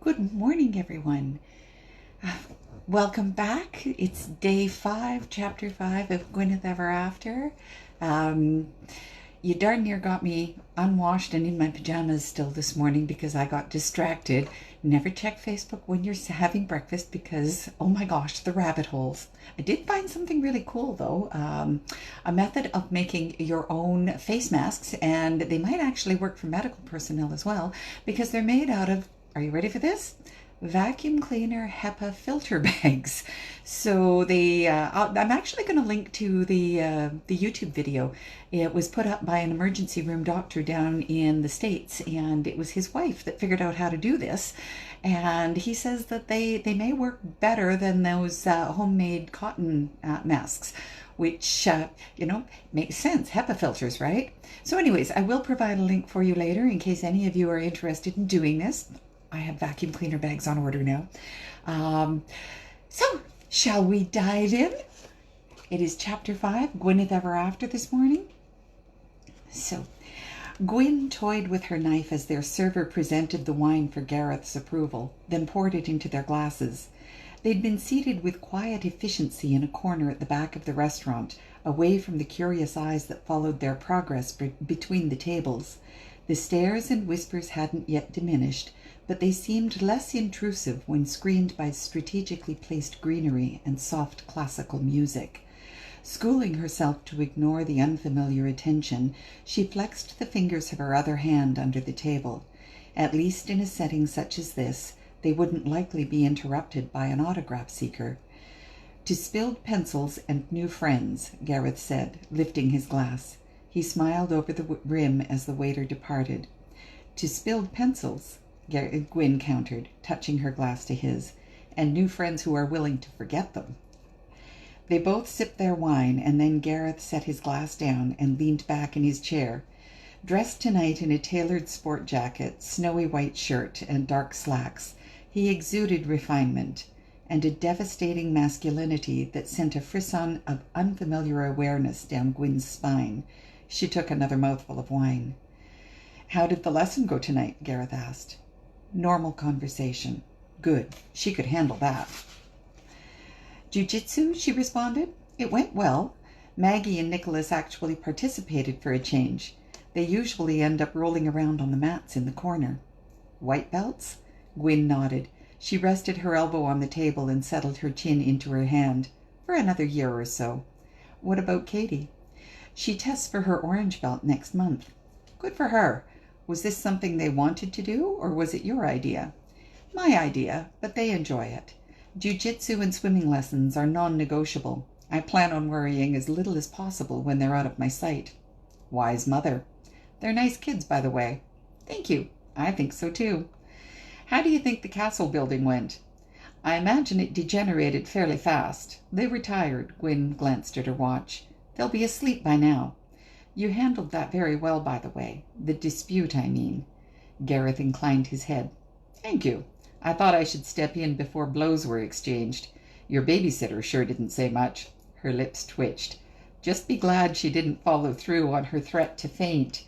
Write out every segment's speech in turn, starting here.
Good morning, everyone. Uh, Welcome back. It's day 5, chapter 5 of Gwyneth Ever After. Um, you darn near got me unwashed and in my pajamas still this morning because I got distracted. Never check Facebook when you're having breakfast because, oh my gosh, the rabbit holes. I did find something really cool though, a method of making your own face masks, and they might actually work for medical personnel as well because they're made out of, are you ready for this? Vacuum cleaner HEPA filter bags. So I'm actually going to link to the YouTube video. It was put up by an emergency room doctor down in the States, and it was his wife that figured out how to do this. And he says that they may work better than those homemade cotton masks, which, makes sense. HEPA filters, right? So anyways, I will provide a link for you later in case any of you are interested in doing this. I have vacuum cleaner bags on order now. So, shall we dive in? It is chapter 5, Gwyneth Ever After this morning. So, Gwyn toyed with her knife as their server presented the wine for Gareth's approval, then poured it into their glasses. They'd been seated with quiet efficiency in a corner at the back of the restaurant, away from the curious eyes that followed their progress between the tables. The stares and whispers hadn't yet diminished, but they seemed less intrusive when screened by strategically placed greenery and soft classical music. Schooling herself to ignore the unfamiliar attention, she flexed the fingers of her other hand under the table. At least in a setting such as this, they wouldn't likely be interrupted by an autograph seeker. "To spilled pencils and new friends," Gareth said, lifting his glass. He smiled over the rim as the waiter departed. "To spilled pencils," Gwyn countered, touching her glass to his, "and new friends who are willing to forget them." They both sipped their wine, and then Gareth set his glass down and leaned back in his chair. Dressed tonight in a tailored sport jacket, snowy white shirt, and dark slacks, he exuded refinement, and a devastating masculinity that sent a frisson of unfamiliar awareness down Gwyn's spine. She took another mouthful of wine. "How did the lesson go tonight?" Gareth asked. "Normal conversation." "Good. She could handle that." "Jiu-jitsu," she responded. "It went well. Maggie and Nicholas actually participated for a change. They usually end up rolling around on the mats in the corner." "White belts?" Gwyn nodded. She rested her elbow on the table and settled her chin into her hand. "For another year or so." "What about Katie?" "She tests for her orange belt next month." "Good for her. Was this something they wanted to do, or was it your idea?" "My idea, but they enjoy it. Jiu-jitsu and swimming lessons are non-negotiable. I plan on worrying as little as possible when they're out of my sight." "Wise mother." "They're nice kids, by the way." "Thank you. I think so, too." "How do you think the castle building went?" "I imagine it degenerated fairly fast. They were tired." Gwyn glanced at her watch. "They'll be asleep by now." "You handled that very well, by the way. The dispute, I mean." Gareth inclined his head. "Thank you. I thought I should step in before blows were exchanged. Your babysitter sure didn't say much." Her lips twitched. "Just be glad she didn't follow through on her threat to faint."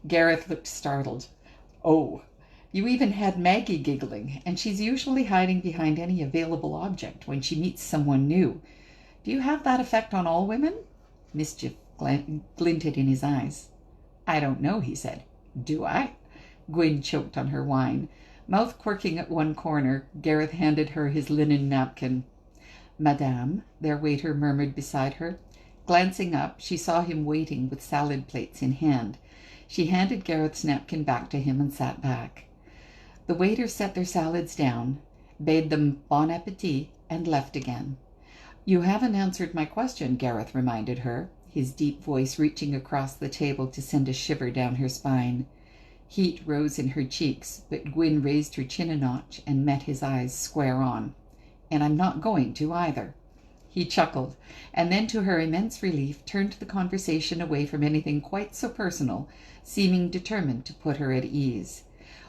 Gareth looked startled. "Oh, you even had Maggie giggling, and she's usually hiding behind any available object when she meets someone new. Do you have that effect on all women?" Mischief glinted in his eyes. "I don't know," he said. "Do I?" Gwyn choked on her wine. Mouth quirking at one corner, Gareth handed her his linen napkin. "Madame," their waiter murmured beside her. Glancing up, she saw him waiting with salad plates in hand. She handed Gareth's napkin back to him and sat back. The waiter set their salads down, bade them bon appetit, and left again. "You haven't answered my question," Gareth reminded her, his deep voice reaching across the table to send a shiver down her spine. Heat rose in her cheeks, but Gwyn raised her chin a notch and met his eyes square on. "And I'm not going to either." He chuckled, and then to her immense relief turned the conversation away from anything quite so personal, seeming determined to put her at ease.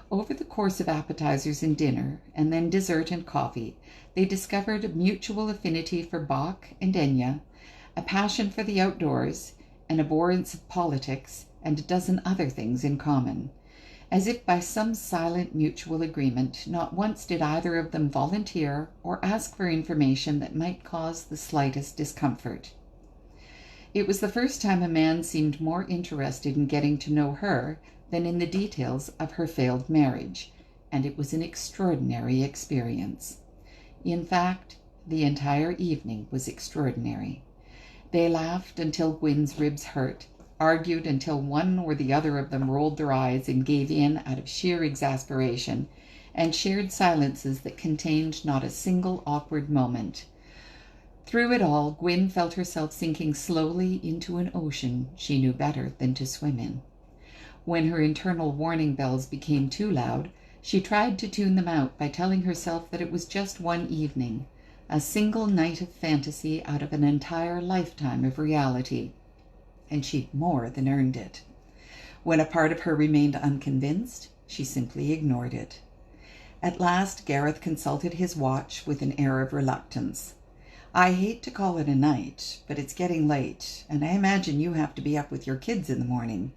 Over the course of appetizers and dinner, and then dessert and coffee, they discovered a mutual affinity for Bach and Enya, a passion for the outdoors, an abhorrence of politics, and a dozen other things in common. As if by some silent mutual agreement, not once did either of them volunteer or ask for information that might cause the slightest discomfort. It was the first time a man seemed more interested in getting to know her than in the details of her failed marriage, and it was an extraordinary experience. In fact, the entire evening was extraordinary. They laughed until Gwyn's ribs hurt, argued until one or the other of them rolled their eyes and gave in out of sheer exasperation, and shared silences that contained not a single awkward moment. Through it all, Gwyn felt herself sinking slowly into an ocean she knew better than to swim in. When her internal warning bells became too loud, she tried to tune them out by telling herself that it was just one evening, a single night of fantasy out of an entire lifetime of reality, and she'd more than earned it. When a part of her remained unconvinced, she simply ignored it. At last Gareth consulted his watch with an air of reluctance. "I hate to call it a night, but it's getting late, and I imagine you have to be up with your kids in the morning."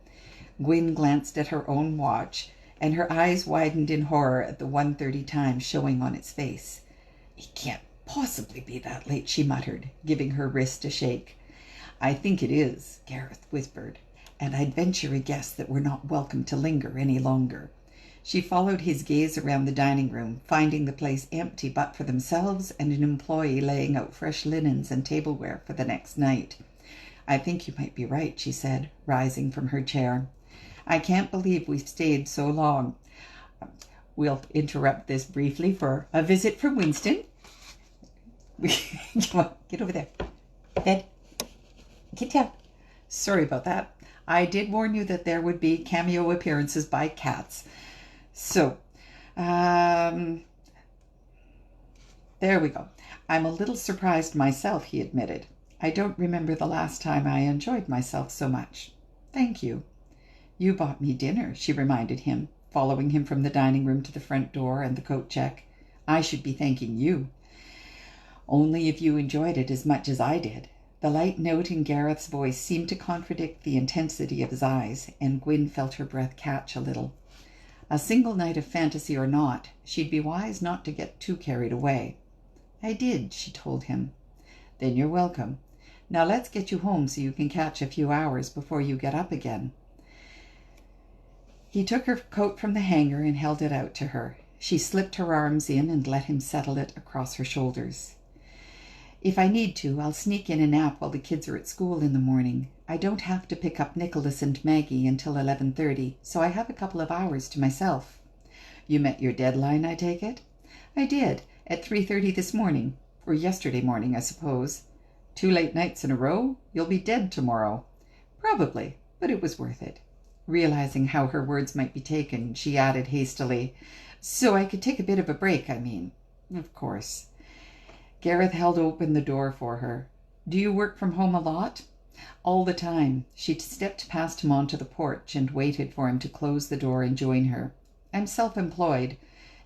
Gwyn glanced at her own watch, and her eyes widened in horror at the 1:30 time showing on its face. "It can't possibly be that late," she muttered, giving her wrist a shake. "I think it is," Gareth whispered, "and I'd venture a guess that we're not welcome to linger any longer." She followed his gaze around the dining room, finding the place empty but for themselves and an employee laying out fresh linens and tableware for the next night. "I think you might be right," she said, rising from her chair. "I can't believe we've stayed so long. We'll interrupt this briefly for a visit from Winston." Come on, get over there. Bed. Get down. Sorry about that. I did warn you that there would be cameo appearances by cats. So, there we go. "I'm a little surprised myself," he admitted. "I don't remember the last time I enjoyed myself so much." "Thank you." "You bought me dinner," she reminded him, following him from the dining room to the front door and the coat check. "I should be thanking you." "Only if you enjoyed it as much as I did." The light note in Gareth's voice seemed to contradict the intensity of his eyes, and Gwyn felt her breath catch a little. A single night of fantasy or not, she'd be wise not to get too carried away. "I did," she told him. "Then you're welcome. Now let's get you home so you can catch a few hours before you get up again." He took her coat from the hanger and held it out to her. She slipped her arms in and let him settle it across her shoulders. "If I need to, I'll sneak in a nap while the kids are at school in the morning. I don't have to pick up Nicholas and Maggie until 11:30, so I have a couple of hours to myself." "You met your deadline, I take it?" "I did, at 3:30 this morning, or yesterday morning, I suppose." "2 late nights in a row? You'll be dead tomorrow." "Probably, but it was worth it." Realizing how her words might be taken, she added hastily, "So I could take a bit of a break, I mean." "Of course." Gareth held open the door for her. "Do you work from home a lot?" "All the time." She stepped past him onto the porch and waited for him to close the door and join her. "I'm self-employed.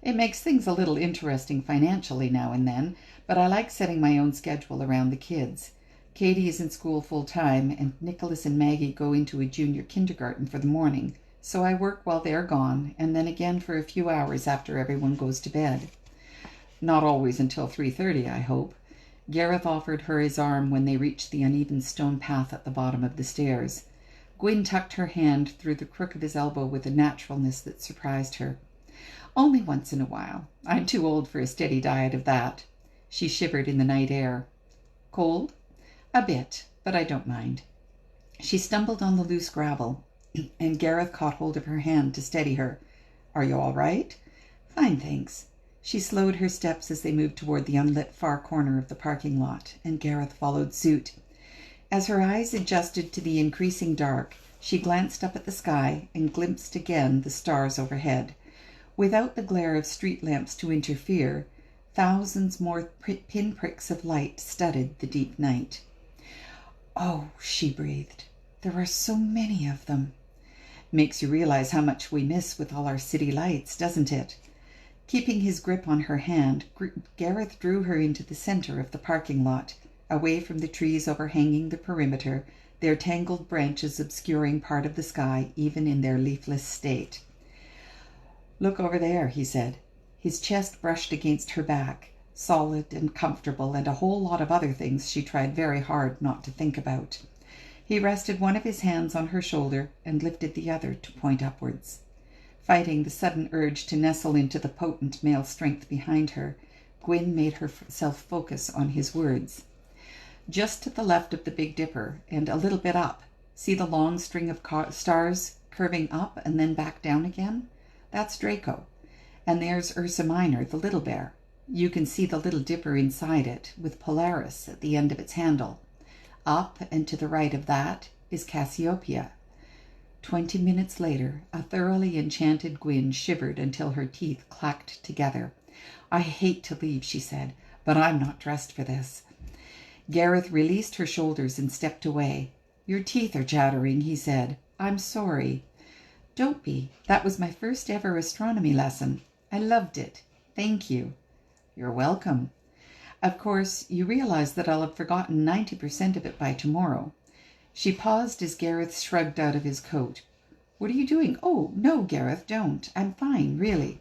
It makes things a little interesting financially now and then, but I like setting my own schedule around the kids. Katie is in school full-time, and Nicholas and Maggie go into a junior kindergarten for the morning, so I work while they're gone, and then again for a few hours after everyone goes to bed." "Not always until 3:30, I hope." Gareth offered her his arm when they reached the uneven stone path at the bottom of the stairs. Gwyn tucked her hand through the crook of his elbow with a naturalness that surprised her. "Only once in a while. I'm too old for a steady diet of that." She shivered in the night air. "Cold?" "A bit, but I don't mind." She stumbled on the loose gravel, and Gareth caught hold of her hand to steady her. "Are you all right?" "Fine, thanks." She slowed her steps as they moved toward the unlit far corner of the parking lot, and Gareth followed suit. As her eyes adjusted to the increasing dark, she glanced up at the sky and glimpsed again the stars overhead. Without the glare of street lamps to interfere, thousands more pinpricks of light studded the deep night. "Oh," she breathed, "there are so many of them." "Makes you realize how much we miss with all our city lights, doesn't it?" Keeping his grip on her hand, Gareth drew her into the center of the parking lot, away from the trees overhanging the perimeter, their tangled branches obscuring part of the sky even in their leafless state. Look over there, he said. His chest brushed against her back, solid and comfortable, and a whole lot of other things she tried very hard not to think about. He rested one of his hands on her shoulder and lifted the other to point upwards. Fighting the sudden urge to nestle into the potent male strength behind her, Gwyn made herself focus on his words. Just to the left of the Big Dipper, and a little bit up. See the long string of stars curving up and then back down again? That's Draco. And there's Ursa Minor, the Little Bear. You can see the Little Dipper inside it, with Polaris at the end of its handle. Up and to the right of that is Cassiopeia. 20 minutes later, a thoroughly enchanted Gwyn shivered until her teeth clacked together. I hate to leave, she said, but I'm not dressed for this. Gareth released her shoulders and stepped away. Your teeth are chattering, he said. I'm sorry. Don't be. That was my first ever astronomy lesson. I loved it. Thank you. You're welcome. Of course, you realize that I'll have forgotten 90% of it by tomorrow. She paused as Gareth shrugged out of his coat. What are you doing? Oh, no, Gareth, don't. I'm fine, really.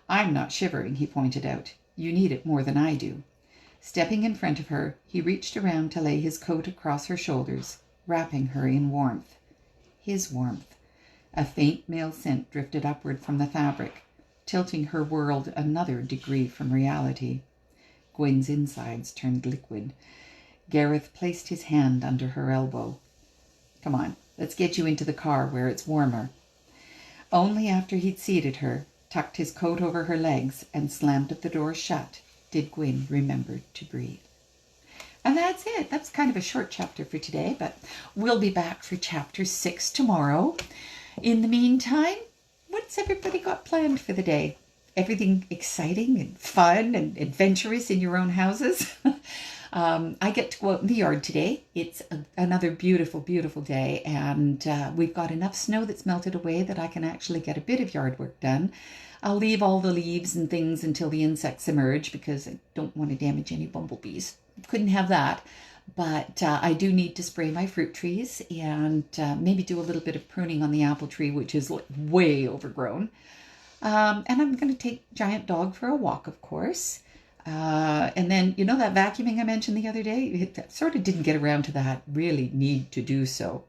I'm not shivering, he pointed out. You need it more than I do. Stepping in front of her, he reached around to lay his coat across her shoulders, wrapping her in warmth. His warmth. A faint male scent drifted upward from the fabric, tilting her world another degree from reality. Gwyn's insides turned liquid. Gareth placed his hand under her elbow. Come on, let's get you into the car where it's warmer. Only after he'd seated her, tucked his coat over her legs, and slammed the door shut, did Gwyn remember to breathe. And that's it. That's kind of a short chapter for today, but we'll be back for chapter 6 tomorrow. In the meantime, what's everybody got planned for the day? Everything exciting and fun and adventurous in your own houses? I get to go out in the yard today. It's another beautiful, beautiful day, and we've got enough snow that's melted away that I can actually get a bit of yard work done. I'll leave all the leaves and things until the insects emerge because I don't want to damage any bumblebees. Couldn't have that. But I do need to spray my fruit trees and maybe do a little bit of pruning on the apple tree, which is way overgrown. And I'm going to take Giant Dog for a walk, of course. And then, you know, that vacuuming I mentioned the other day, I sort of didn't get around to that. Really need to do so.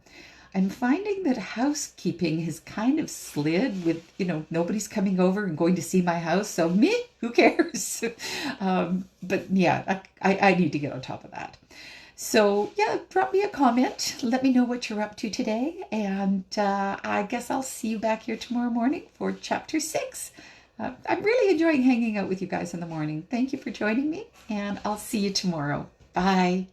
I'm finding that housekeeping has kind of slid with, you know, nobody's coming over and going to see my house. So me, who cares? But yeah, I need to get on top of that. So yeah, drop me a comment. Let me know what you're up to today. And I guess I'll see you back here tomorrow morning for chapter 6. I'm really enjoying hanging out with you guys in the morning. Thank you for joining me, and I'll see you tomorrow. Bye.